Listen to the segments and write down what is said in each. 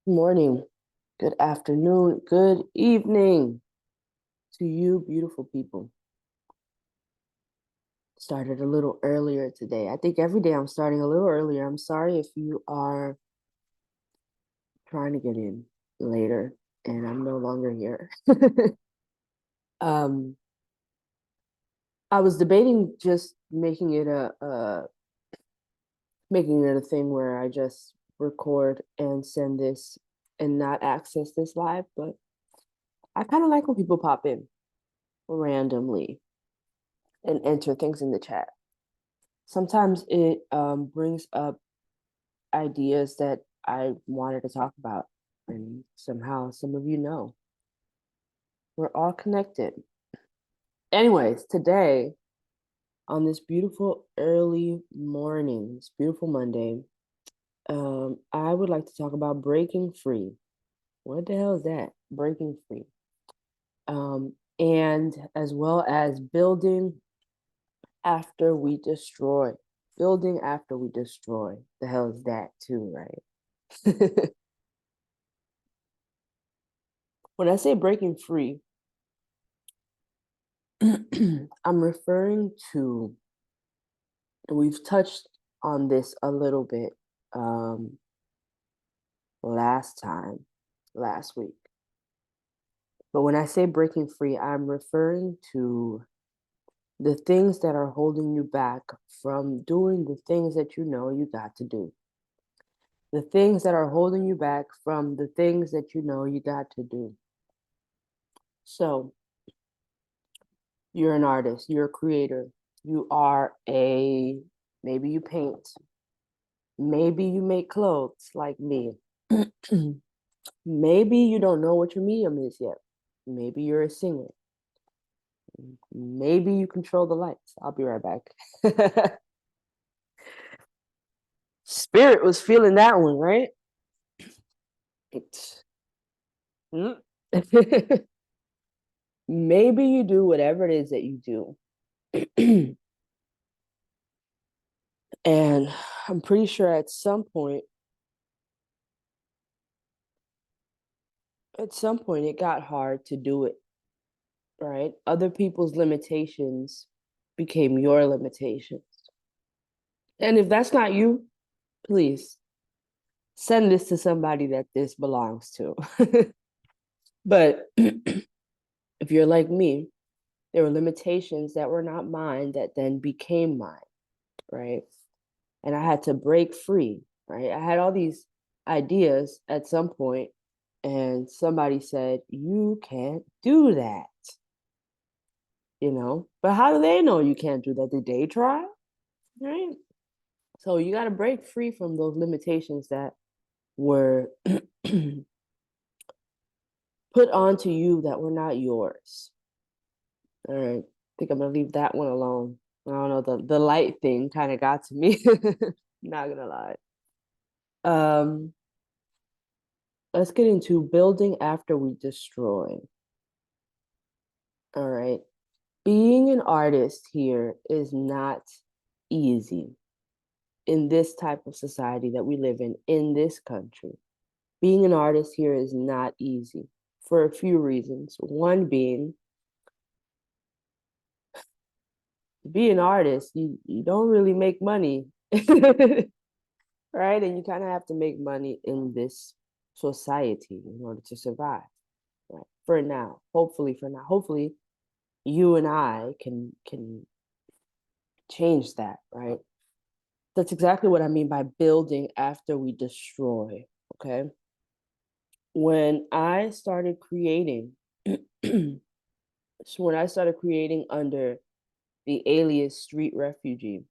Good morning, good afternoon, good evening to you, beautiful people. Started a little earlier today. I think every day I'm starting a little earlier. I'm sorry if you are trying to get in later and I'm no longer here. um, I was debating just making it a thing where I just record and send this and not access this live, but I kind of like when people pop in randomly and enter things in the chat. Sometimes it brings up ideas that I wanted to talk about, and somehow some of you know. We're all connected. Anyways, today, on this beautiful early morning, this beautiful Monday, I would like to talk about breaking free. What the hell is that? Breaking free. And as well as building after we destroy. Building after we destroy. The hell is that too, right? When I say breaking free, I'm referring to, and we've touched on this a little bit um, last week. But when I say breaking free, I'm referring to the things that are holding you back from doing the things that you know you got to do. The things that are holding you back from the things that you know you got to do. So, you're an artist, you're a creator, you are maybe you paint, maybe you make clothes like me. Maybe you don't know what your medium is yet. Maybe you're a singer. Maybe you control the lights. I'll be right back. Spirit was feeling that one, right? It, mm. Maybe you do whatever it is that you do. And I'm pretty sure at some point it got hard to do it, right? Other people's limitations became your limitations. And if that's not you, please send this to somebody that this belongs to. But if you're like me, there were limitations that were not mine that then became mine, right? And I had to break free, right? I had all these ideas at some point, and somebody said, "You can't do that." But how do they know you can't do that? Did they try? Right? So you got to break free from those limitations that were put onto you that were not yours. All right. I think I'm gonna leave that one alone. I don't know, the light thing kind of got to me. Not gonna lie. Um, let's get into building after we destroy. All right. Being an artist here is not easy in this type of society that we live in this country. Being an artist here is not easy for a few reasons. One being, to be an artist, you don't really make money. Right? And you kind of have to make money in this society in order to survive. Right? For now. Hopefully for now. Hopefully you and I can change that, right? That's exactly what I mean by building after we destroy. Okay. When I started creating, so when I started creating under the alias Street Refugee,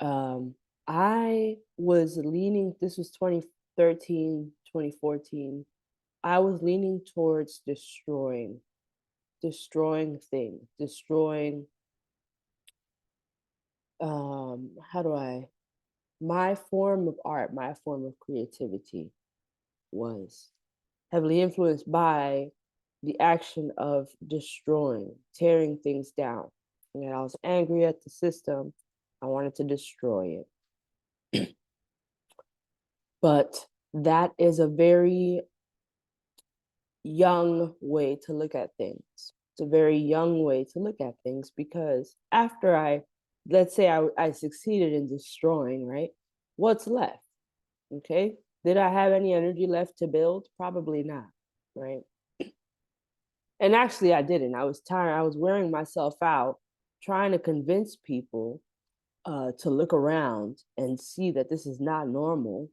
um, I was leaning, this was 2013, 2014. I was leaning towards destroying things, destroying, how do I, my form of art, my form of creativity was heavily influenced by the action of destroying, tearing things down. And I was angry at the system. I wanted to destroy it. But that is a very young way to look at things. It's a very young way to look at things because after let's say I succeeded in destroying, right? What's left? Okay. Did I have any energy left to build? Probably not, right? And actually, I didn't. I was tired. I was wearing myself out trying to convince people to look around and see that this is not normal.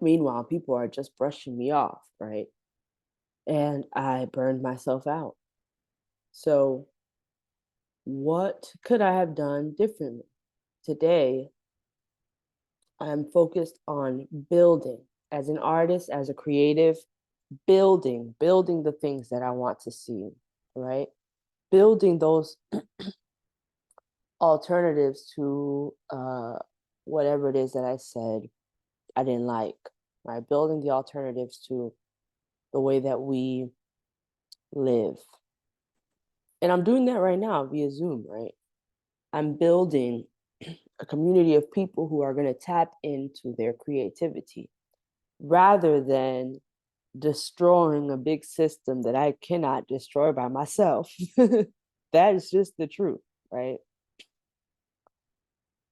Meanwhile, people are just brushing me off, right? And I burned myself out. So, what could I have done differently? Today, I'm focused on building as an artist, as a creative, building the things that I want to see, right? Building those alternatives to whatever it is that I said I didn't like, right? Building the alternatives to the way that we live. And I'm doing that right now via Zoom, right? I'm building a community of people who are going to tap into their creativity rather than destroying a big system that I cannot destroy by myself. That is just the truth, right?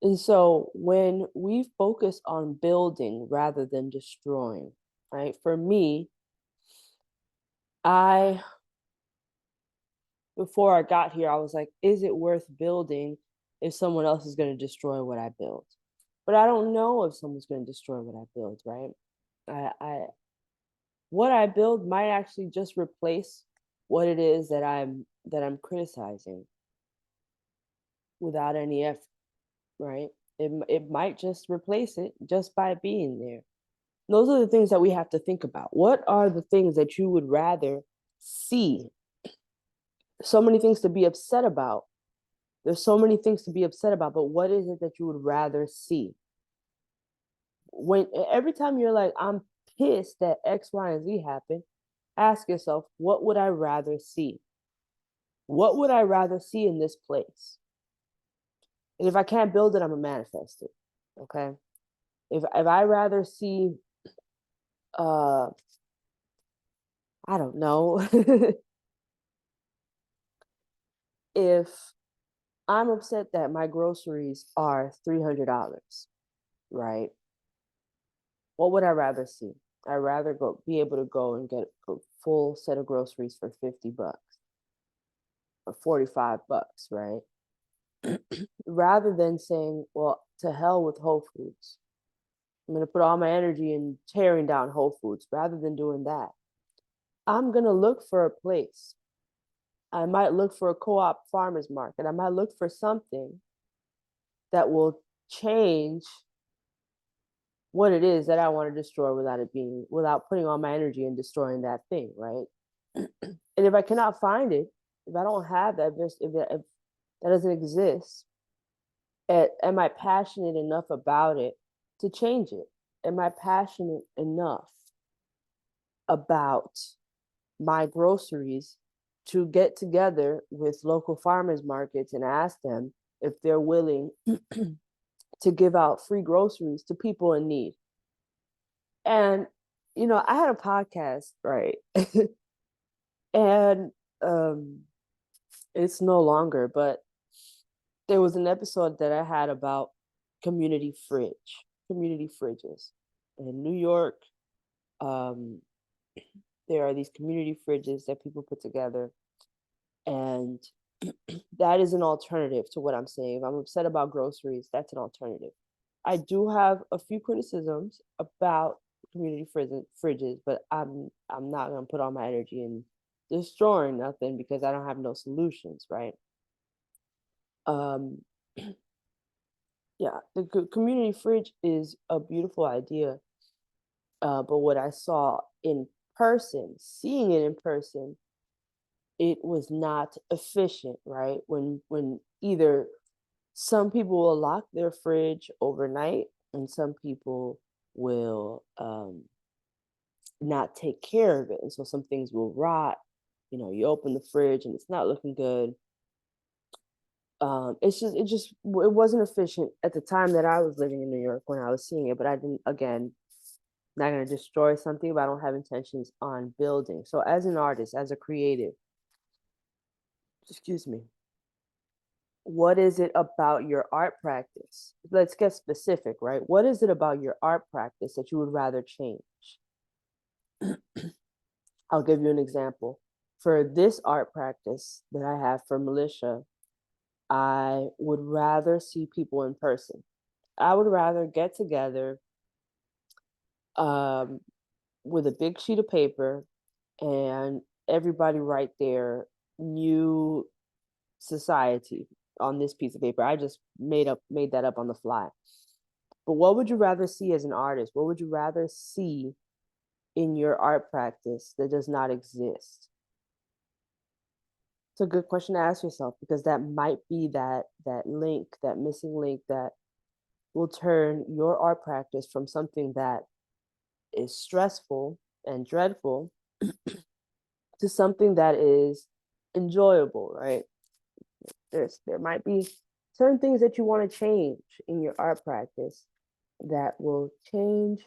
And so when we focus on building rather than destroying, right? For me, I before I got here, I was like, is it worth building if someone else is going to destroy what I built? But I don't know if someone's going to destroy what I build, right? I what I build might actually just replace what it is that I'm criticizing without any effort, right? It might just replace it just by being there. Those are the things that we have to think about. What are the things that you would rather see? So many things to be upset about. There's so many things to be upset about, but what is it that you would rather see? When every time you're like, I'm pissed that X, Y, and Z happened, ask yourself, what would I rather see? What would I rather see in this place? And if I can't build it, I'm gonna manifest it. Okay. If I rather see uh I don't know, if I'm upset that my groceries are $300, right? What would I rather see? I'd rather be able to go and get a full set of groceries for $50 or $45, right? Rather than saying, well, to hell with Whole Foods. I'm going to put all my energy in tearing down Whole Foods. Rather than doing that, I'm going to look for a place. I might look for a co-op farmer's market. I might look for something that will change what it is that I want to destroy without putting all my energy in destroying that thing, right? And if I cannot find it, if I don't have that, if that doesn't exist, am I passionate enough about it to change it? Am I passionate enough about my groceries to get together with local farmers markets and ask them if they're willing to give out free groceries to people in need? And I had a podcast, right? And it's no longer, but there was an episode that I had about community fridges. In New York, um, there are these community fridges that people put together, and that is an alternative to what I'm saying. If I'm upset about groceries, that's an alternative. I do have a few criticisms about community fridges, but I'm not gonna put all my energy in destroying nothing because I don't have no solutions, right? Um, yeah, the community fridge is a beautiful idea, but what I saw in person, seeing it in person, it was not efficient, right? When either some people will lock their fridge overnight and some people will not take care of it, and so some things will rot. You open the fridge and it's not looking good. It wasn't efficient at the time that I was living in New York when I was seeing it, but I didn't, again, not going to destroy something, but I don't have intentions on building. So as an artist, as a creative, excuse me, what is it about your art practice? Let's get specific, right? What is it about your art practice that you would rather change? I'll give you an example. For this art practice that I have for Militia, I would rather see people in person. I would rather get together um, with a big sheet of paper and everybody write their new society on this piece of paper. I just made that up on the fly. But what would you rather see as an artist? What would you rather see in your art practice that does not exist? It's a good question to ask yourself, because that might be that link, that missing link that will turn your art practice from something that is stressful and dreadful to something that is enjoyable, right? There might be certain things that you want to change in your art practice that will change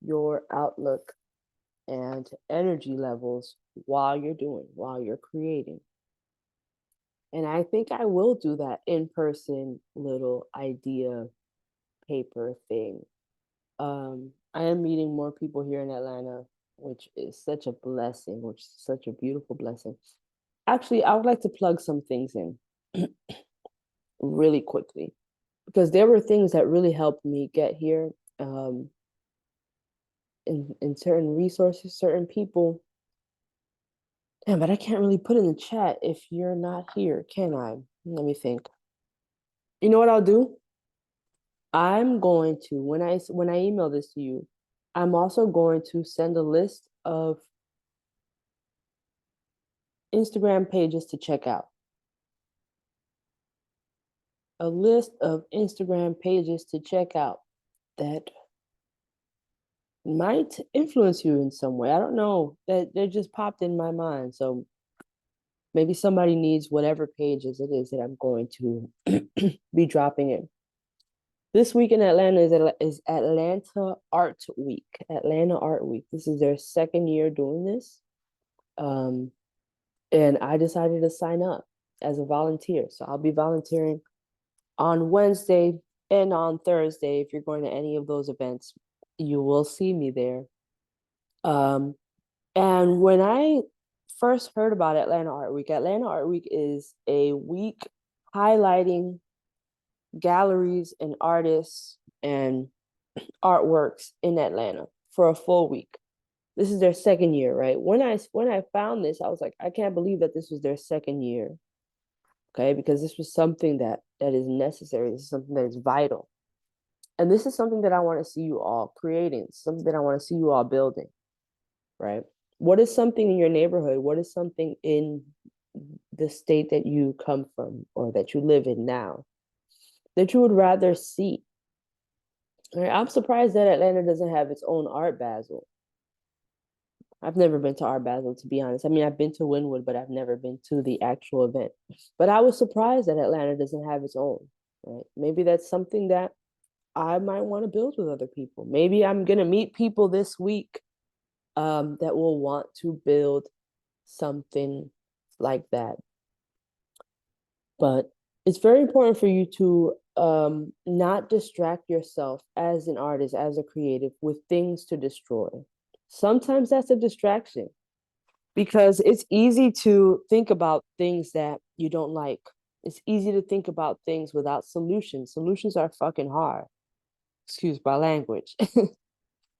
your outlook and energy levels while you're creating. And I think I will do that in person little idea paper thing. I am meeting more people here in Atlanta, which is such a blessing, which is such a beautiful blessing. Actually, I would like to plug some things in really quickly, because there were things that really helped me get here. In certain resources, certain people. Yeah, but I can't really put in the chat if you're not here, can I? Let me think. You know what I'll do? I'm going to, when I email this to you, I'm also going to send a list of Instagram pages to check out. A list of Instagram pages to check out that might influence you in some way. I don't know. That they just popped in my mind. So maybe somebody needs whatever pages it is that I'm going to be dropping in. This week in Atlanta is Atlanta Art Week. Atlanta Art Week. This is their second year doing this. And I decided to sign up as a volunteer. So I'll be volunteering on Wednesday and on Thursday. If you're going to any of those events, you will see me there. And when I first heard about Atlanta Art Week is a week highlighting galleries and artists and artworks in Atlanta for a full week. This is their second year, right? When I found this, I was like, I can't believe that this was their second year. Okay, because this was something that is necessary. This is something that is vital. And this is something that I want to see you all creating, something that I want to see you all building, right? What is something in your neighborhood? What is something in the state that you come from or that you live in now that you would rather see? Right? I'm surprised that Atlanta doesn't have its own Art Basel. I've never been to Art Basel, to be honest. I mean, I've been to Wynwood, but I've never been to the actual event. But I was surprised that Atlanta doesn't have its own, right? Maybe that's something that I might want to build with other people. Maybe I'm going to meet people this week that will want to build something like that. But it's very important for you to not distract yourself as an artist, as a creative, with things to destroy. Sometimes that's a distraction, because it's easy to think about things that you don't like. It's easy to think about things without solutions. Solutions are fucking hard. Excuse my language.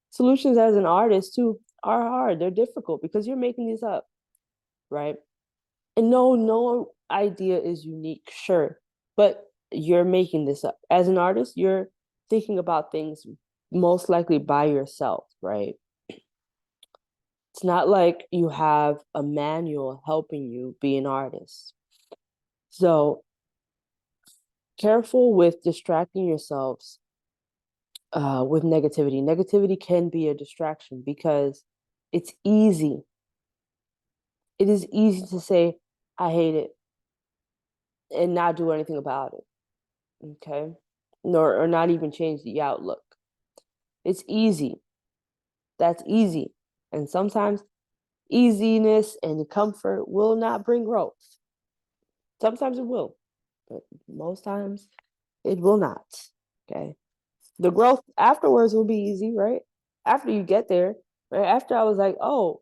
Solutions as an artist too are hard. They're difficult because you're making these up, right? And no idea is unique, sure, but you're making this up. As an artist, you're thinking about things most likely by yourself, right? It's not like you have a manual helping you be an artist. So careful with distracting yourselves with negativity. Negativity can be a distraction because it's easy. It is easy to say, I hate it, and not do anything about it. Okay. Or not even change the outlook. It's easy. That's easy. And sometimes easiness and comfort will not bring growth. Sometimes it will, but most times it will not. Okay. The growth afterwards will be easy, right? After you get there, right? After I was like, oh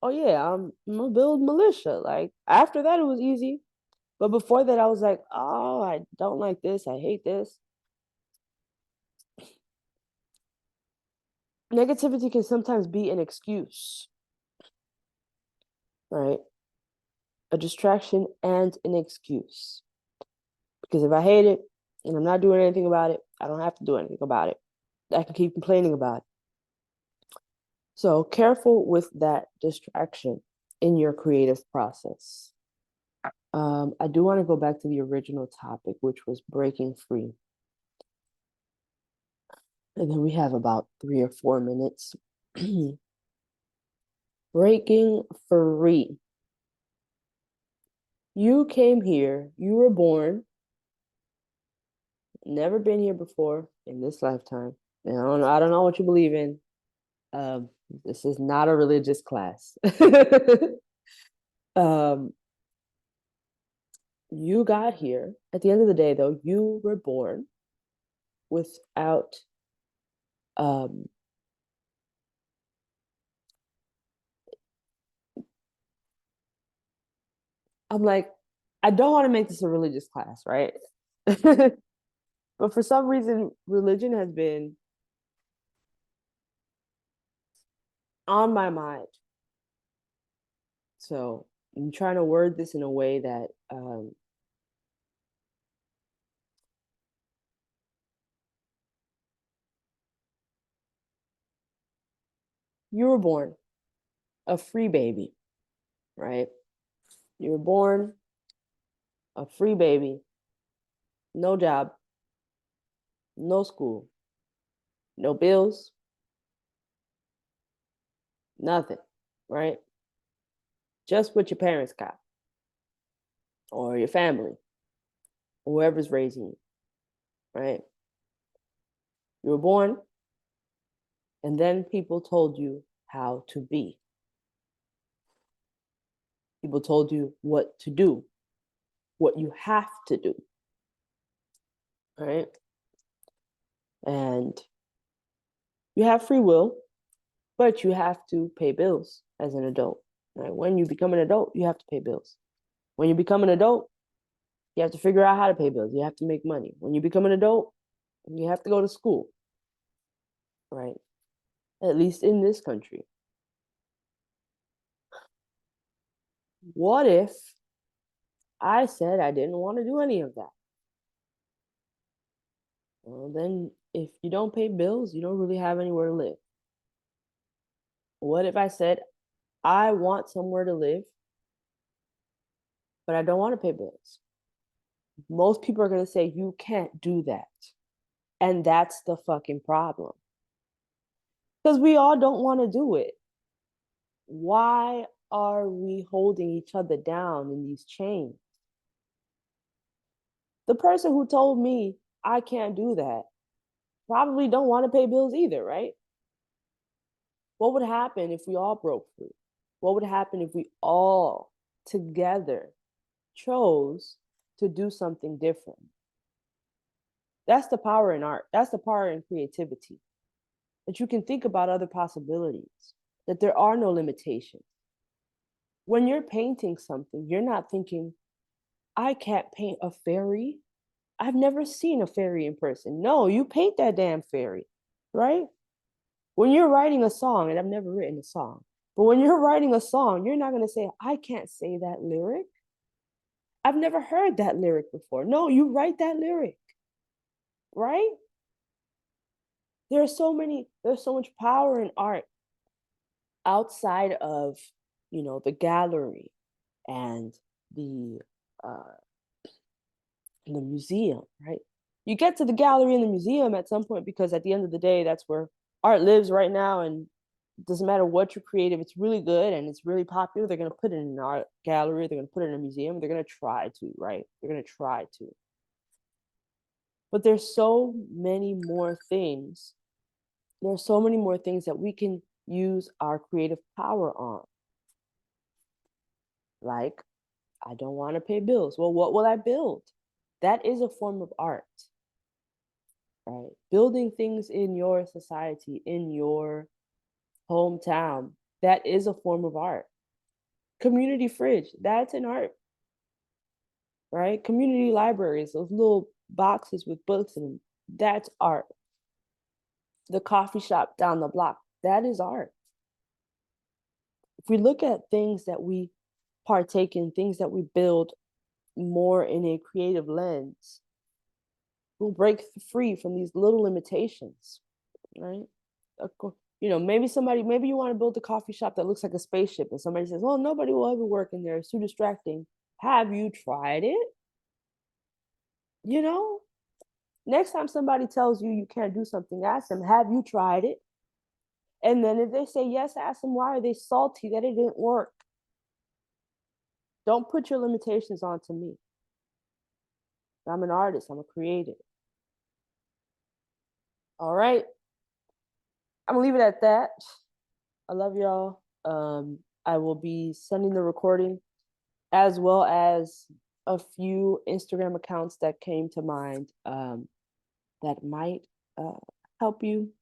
yeah, I'm gonna build militia. Like after that, it was easy. But before that, I was like, oh, I don't like this. I hate this. Negativity can sometimes be an excuse, right? A distraction and an excuse. Because if I hate it and I'm not doing anything about it, I don't have to do anything about it. I can keep complaining about it. So careful with that distraction in your creative process. I do want to go back to the original topic, which was breaking free. And then we have about 3 or 4 minutes. Breaking free. You came here, you were born, never been here before in this lifetime. And I don't know what you believe in. This is not a religious class. um, you got here. At the end of the day, though, you were born without um, I'm like, I don't want to make this a religious class, right? But for some reason, religion has been on my mind. So I'm trying to word this in a way that you were born a free baby, right? You were born a free baby, no job, no school, no bills, nothing, right? Just what your parents got or your family, or whoever's raising you, right? You were born, and then people told you how to be. People told you what to do, what you have to do, right? And you have free will, but you have to pay bills as an adult. Right? When you become an adult, you have to pay bills. When you become an adult, you have to figure out how to pay bills. You have to make money. When you become an adult, you have to go to school, right? At least in this country. What if I said I didn't want to do any of that? Well, then if you don't pay bills, you don't really have anywhere to live. What if I said I want somewhere to live, but I don't want to pay bills? Most people are going to say you can't do that. And that's the fucking problem. Because we all don't want to do it. Why are we holding each other down in these chains? The person who told me I can't do that probably don't want to pay bills either, right? What would happen if we all broke free? What would happen if we all together chose to do something different? That's the power in art. That's the power in creativity. That you can think about other possibilities, that there are no limitations. When you're painting something, you're not thinking, I can't paint a fairy. I've never seen a fairy in person. No, you paint that damn fairy, right? When you're writing a song, and I've never written a song, but when you're writing a song, you're not going to say, I can't say that lyric. I've never heard that lyric before. No, you write that lyric, right? There's so much power in art outside of, the gallery and the uh, the museum, right? You get to the gallery and the museum at some point because at the end of the day, that's where art lives right now. And it doesn't matter what you create, if it's really good and it's really popular, they're going to put it in an art gallery, they're going to put it in a museum, they're going to try to, right? They're going to try to. But there's so many more things. There are so many more things that we can use our creative power on. Like, I don't want to pay bills. Well, what will I build? That is a form of art, right? Building things in your society, in your hometown, that is a form of art. Community fridge, that's an art, right? Community libraries, those little boxes with books in them, that's art. The coffee shop down the block, that is art. If we look at things that we partake in, things that we build more in a creative lens, we'll break free from these little limitations, right? Maybe you want to build a coffee shop that looks like a spaceship, and somebody says, "Well, nobody will ever work in there. It's too distracting." Have you tried it? Next time somebody tells you you can't do something, ask them, "Have you tried it?" And then if they say yes, ask them, "Why are they salty that it didn't work?" Don't put your limitations onto me. I'm an artist. I'm a creative. All right. I'm gonna leave it at that. I love y'all. I will be sending the recording as well as a few Instagram accounts that came to mind that might help you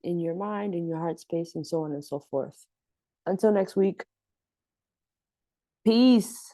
in your mind, in your heart space, and so on and so forth. Until next week, peace.